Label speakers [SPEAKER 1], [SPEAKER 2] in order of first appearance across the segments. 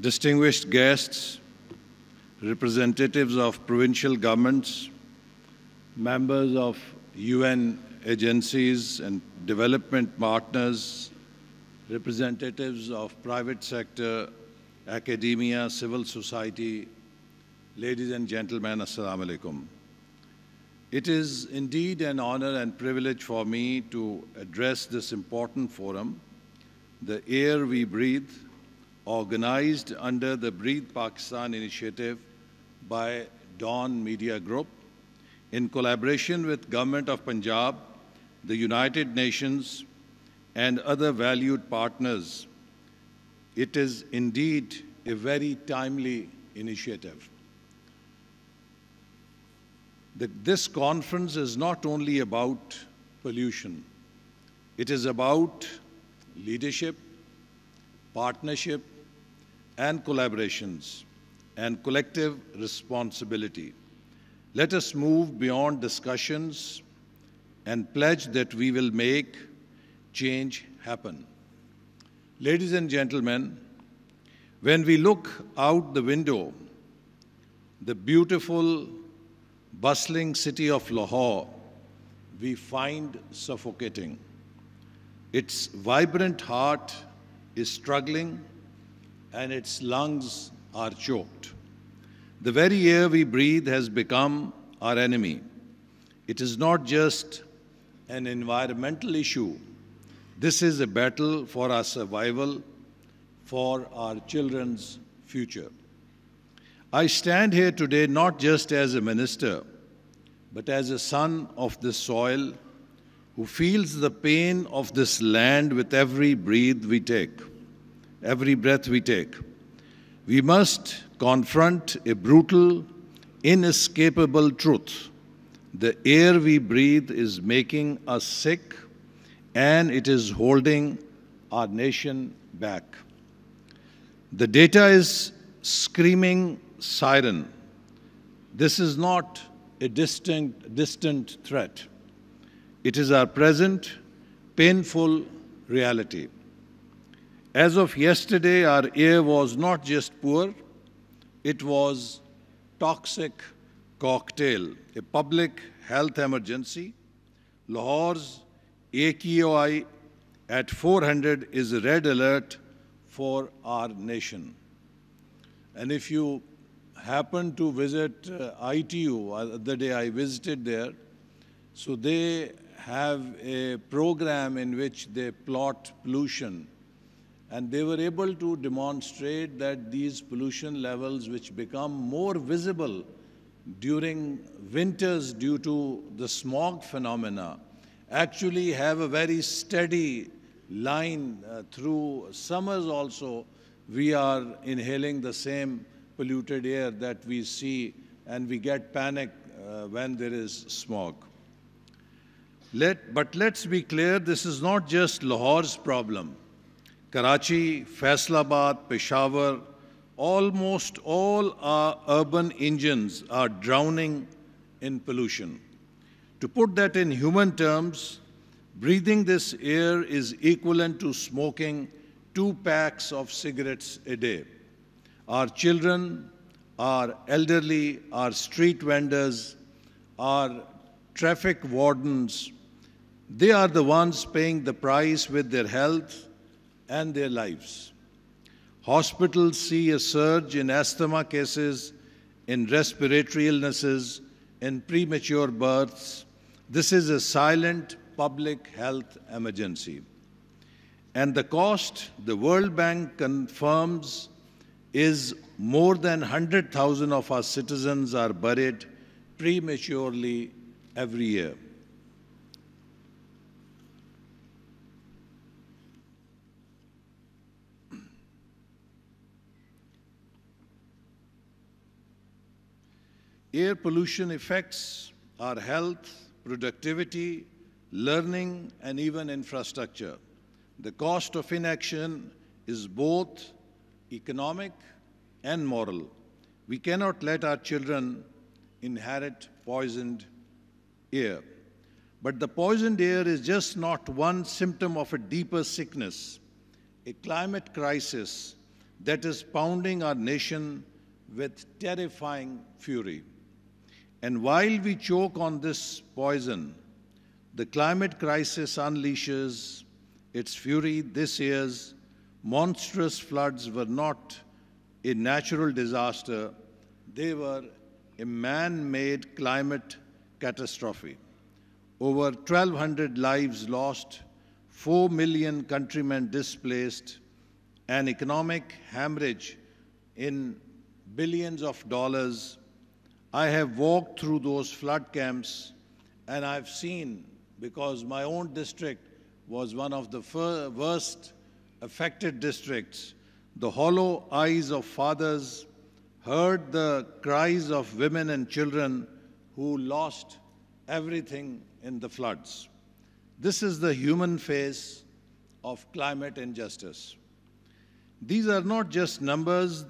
[SPEAKER 1] distinguished guests, representatives of provincial governments, members of UN agencies and development partners, representatives of private sector, academia, civil society, ladies and gentlemen, Assalamu alaikum. It is indeed an honor and privilege for me to address this important forum, The Air We Breathe, organized under the Breathe Pakistan initiative by Dawn Media Group, in collaboration with Government of Punjab, the United Nations, and other valued partners. It is indeed a very timely initiative. This conference is not only about pollution. It is about leadership, partnership, and collaborations, and collective responsibility. Let us move beyond discussions and pledge that we will make change happen. Ladies and gentlemen, when we look out the window, the beautiful, bustling city of Lahore, we find suffocating. Its vibrant heart is struggling and its lungs are choked. The very air we breathe has become our enemy. It is not just an environmental issue. This is a battle for our survival, for our children's future. I stand here today not just as a minister, but as a son of this soil who feels the pain of this land with every breath we take. We must confront a brutal, inescapable truth. The air we breathe is making us sick, and it is holding our nation back. The data is screaming siren. This is not a distant threat. It is our present, painful reality. As of yesterday, our air was not just poor, it was toxic cocktail, a public health emergency. Lahore's AQI at 400 is a red alert for our nation. And if you happen to visit ITU, the other day I visited there, so they have a program in which they plot pollution, and they were able to demonstrate that these pollution levels, which become more visible during winters due to the smog phenomena, actually have a very steady line through summers also. We are inhaling the same polluted air that we see, and we get panic when there is smog. But let's be clear, this is not just Lahore's problem. Karachi, Faisalabad, Peshawar, almost all our urban engines are drowning in pollution. To put that in human terms, breathing this air is equivalent to smoking 2 packs of cigarettes a day. Our children, our elderly, our street vendors, our traffic wardens, they are the ones paying the price with their health and their lives. Hospitals see a surge in asthma cases, in respiratory illnesses, in premature births. This is a silent public health emergency. And the cost, the World Bank confirms, is more than 100,000 of our citizens are buried prematurely every year. Air pollution affects our health, productivity, learning, and even infrastructure. The cost of inaction is both economic and moral. We cannot let our children inherit poisoned air. But the poisoned air is just not one symptom of a deeper sickness. A climate crisis that is pounding our nation with terrifying fury. And while we choke on this poison, the climate crisis unleashes its fury. This year's monstrous floods were not a natural disaster, they were a man-made climate catastrophe. Over 1,200 lives lost, 4 million countrymen displaced, an economic hemorrhage in billions of dollars. I have walked through those flood camps and I've seen, because my own district was one of the worst affected districts, the hollow eyes of fathers, heard the cries of women and children who lost everything in the floods. This is the human face of climate injustice. These are not just numbers,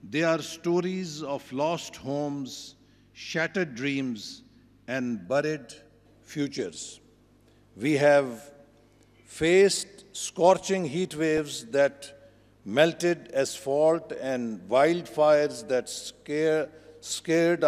[SPEAKER 1] they are stories of lost homes, shattered dreams, and buried futures. We have faced scorching heat waves that melted asphalt and wildfires that scared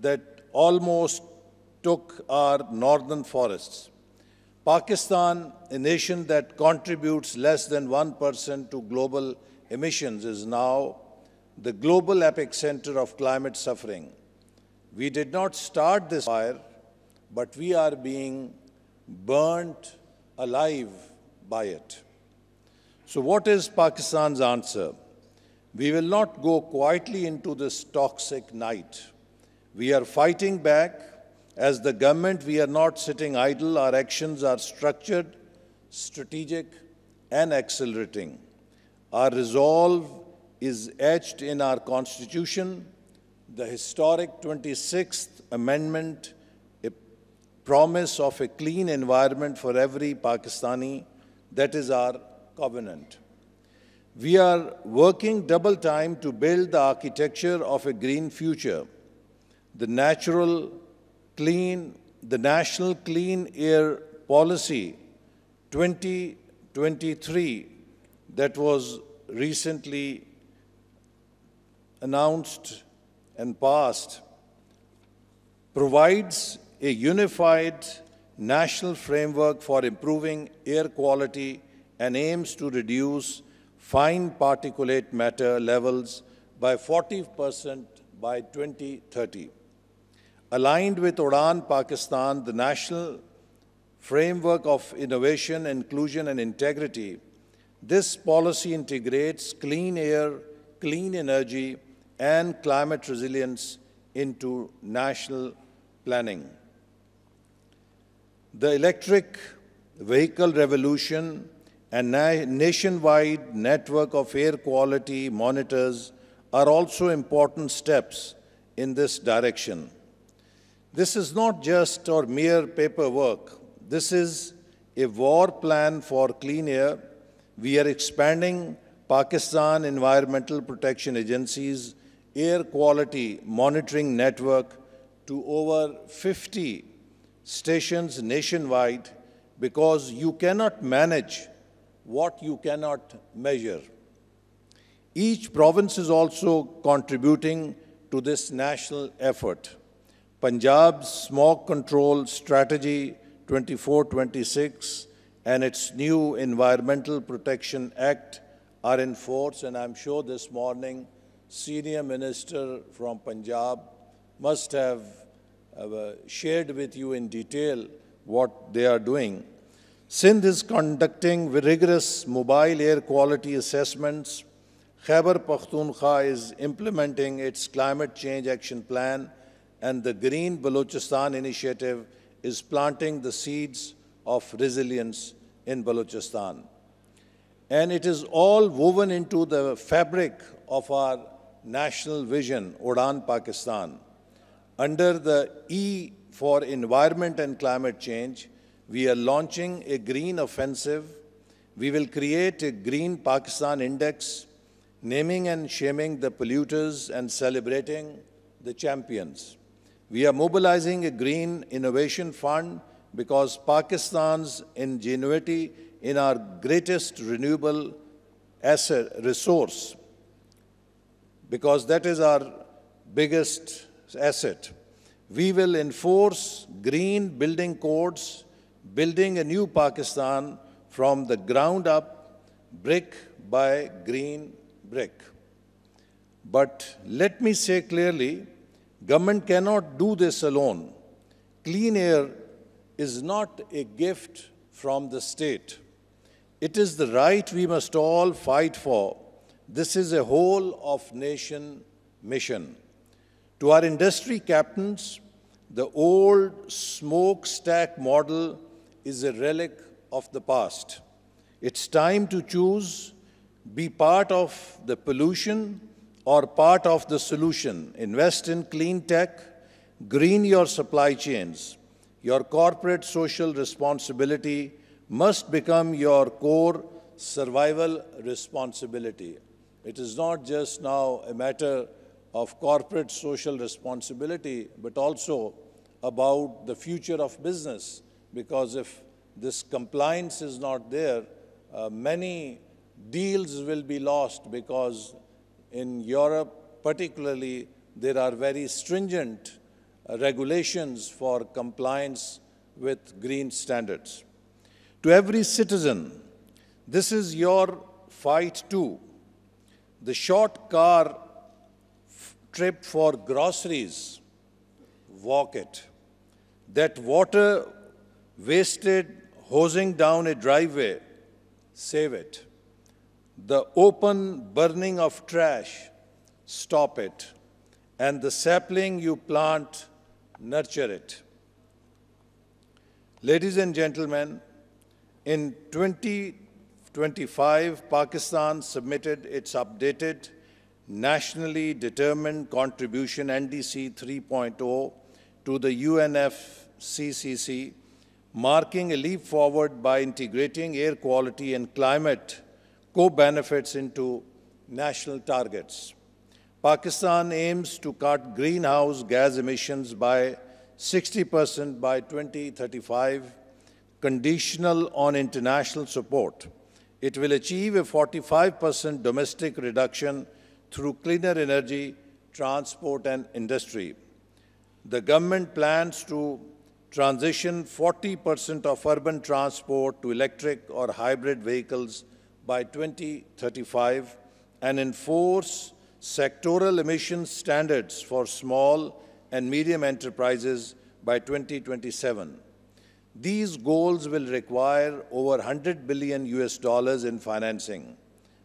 [SPEAKER 1] that almost took our northern forests. Pakistan, a nation that contributes less than 1% to global emissions, is now the global epicenter of climate suffering. We did not start this fire, but we are being burnt alive by it. So what is Pakistan's answer? We will not go quietly into this toxic night. We are fighting back. As the government, we are not sitting idle. Our actions are structured, strategic, and accelerating. Our resolve is etched in our Constitution, the historic 26th Amendment, a promise of a clean environment for every Pakistani. That is our covenant. We are working double time to build the architecture of a green future. The National Clean Air Policy 2023 that was recently announced and passed provides a unified national framework for improving air quality and aims to reduce fine particulate matter levels by 40% by 2030. Aligned with Udaan Pakistan, the national framework of innovation, inclusion, and integrity, this policy integrates clean air, clean energy, and climate resilience into national planning. The electric vehicle revolution and nationwide network of air quality monitors are also important steps in this direction. This is not just or mere paperwork. This is a war plan for clean air. We are expanding Pakistan Environmental Protection Agency's air quality monitoring network to over 50 stations nationwide because you cannot manage what you cannot measure. Each province is also contributing to this national effort. Punjab's Smoke Control Strategy 24-26 and its new Environmental Protection Act are in force, and I'm sure this morning Senior Minister from Punjab must have shared with you in detail what they are doing. Sindh is conducting rigorous mobile air quality assessments. Khyber Pakhtunkhwa is implementing its climate change action plan, and the Green Balochistan initiative is planting the seeds of resilience in Balochistan. And it is all woven into the fabric of our national vision, Udaan Pakistan. Under the E for Environment and Climate Change, we are launching a green offensive. We will create a Green Pakistan Index, naming and shaming the polluters and celebrating the champions. We are mobilizing a Green Innovation Fund because Pakistan's ingenuity in our greatest renewable resource, because that is our biggest asset. We will enforce green building codes, building a new Pakistan from the ground up, brick by green brick. But let me say clearly, government cannot do this alone. Clean air is not a gift from the state. It is the right we must all fight for. This is a whole of nation mission. To our industry captains, the old smokestack model is a relic of the past. It's time to choose, be part of the pollution or part of the solution. Invest in clean tech, green your supply chains. Your corporate social responsibility must become your core survival responsibility. It is not just now a matter of corporate social responsibility, but also about the future of business, because if this compliance is not there, many deals will be lost, because in Europe particularly, there are very stringent regulations for compliance with green standards. To every citizen, this is your fight too. The short car trip for groceries, walk it. That water wasted hosing down a driveway, save it. The open burning of trash, stop it. And the sapling you plant, nurture it. Ladies and gentlemen, in 2025, Pakistan submitted its updated Nationally Determined Contribution NDC 3.0 to the UNFCCC, marking a leap forward by integrating air quality and climate co-benefits into national targets. Pakistan aims to cut greenhouse gas emissions by 60% by 2035, conditional on international support. It will achieve a 45% domestic reduction through cleaner energy, transport, and industry. The government plans to transition 40% of urban transport to electric or hybrid vehicles by 2035 and enforce sectoral emission standards for small and medium enterprises by 2027. These goals will require over $100 billion in financing.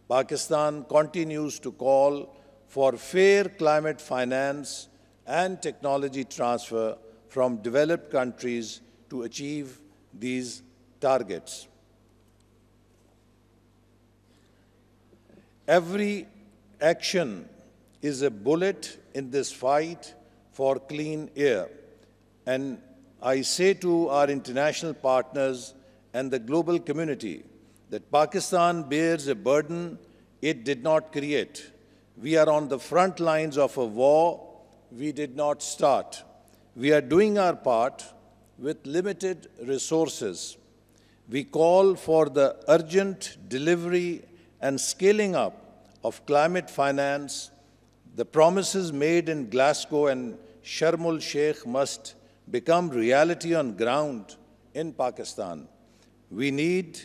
[SPEAKER 1] Pakistan continues to call for fair climate finance and technology transfer from developed countries to achieve these targets. Every action is a bullet in this fight for clean air. And I say to our international partners and the global community that Pakistan bears a burden it did not create. We are on the front lines of a war we did not start. We are doing our part with limited resources. We call for the urgent delivery and scaling up of climate finance. The promises made in Glasgow and Sharm el-Sheikh must become reality on ground in Pakistan. We need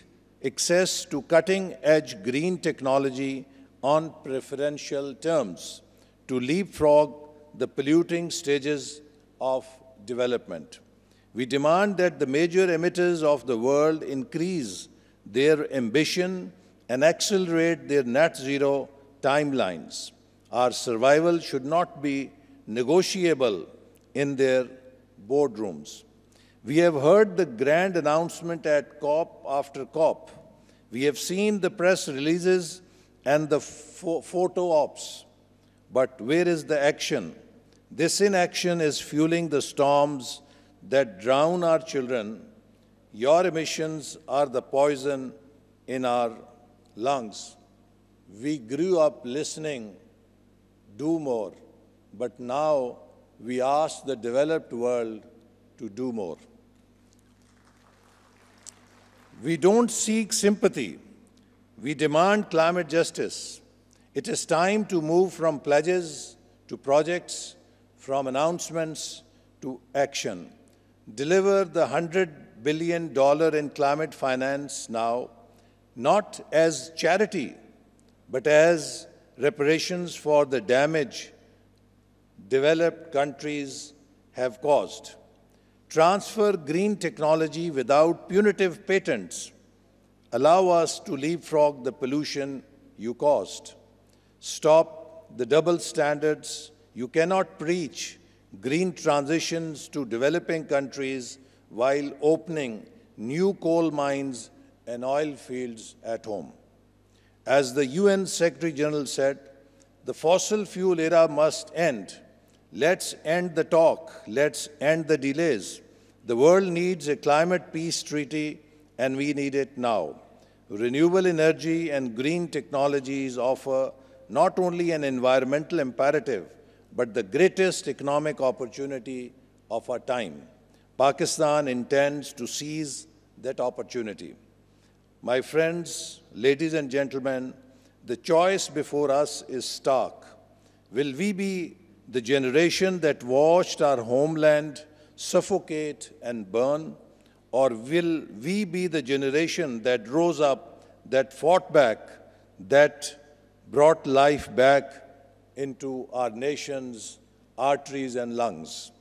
[SPEAKER 1] access to cutting-edge green technology on preferential terms to leapfrog the polluting stages of development. We demand that the major emitters of the world increase their ambition and accelerate their net zero timelines. Our survival should not be negotiable in their boardrooms. We have heard the grand announcement at COP after COP. We have seen the press releases and the photo ops. But where is the action? This inaction is fueling the storms that drown our children. Your emissions are the poison in our lungs. We grew up listening, do more, but now we ask the developed world to do more. We don't seek sympathy. We demand climate justice. It is time to move from pledges to projects, from announcements to action. Deliver the $100 billion in climate finance now, not as charity, but as reparations for the damage developed countries have caused. Transfer green technology without punitive patents. Allow us to leapfrog the pollution you caused. Stop the double standards. You cannot preach green transitions to developing countries while opening new coal mines and oil fields at home. As the UN Secretary General said, the fossil fuel era must end. Let's end the talk. Let's end the delays. The world needs a climate peace treaty, and we need it now. Renewable energy and green technologies offer not only an environmental imperative, but the greatest economic opportunity of our time. Pakistan intends to seize that opportunity. My friends, ladies and gentlemen, the choice before us is stark. Will we be the generation that watched our homeland suffocate and burn, or will we be the generation that rose up, that fought back, that brought life back into our nation's arteries and lungs?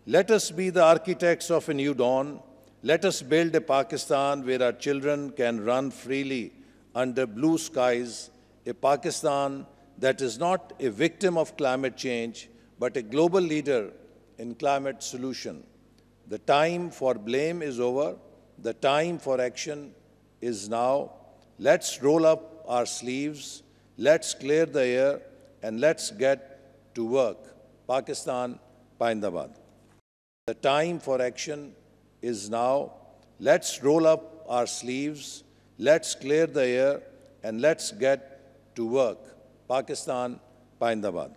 [SPEAKER 1] Let us be the architects of a new dawn. Let us build a Pakistan where our children can run freely under blue skies, a Pakistan that is not a victim of climate change, but a global leader in climate solution. The time for blame is over. The time for action is now. Let's roll up our sleeves. Let's clear the air and let's get to work. Pakistan, Paindabad. The time for action is now. Let's roll up our sleeves. Let's clear the air and let's get to work. Pakistan, Paindabad.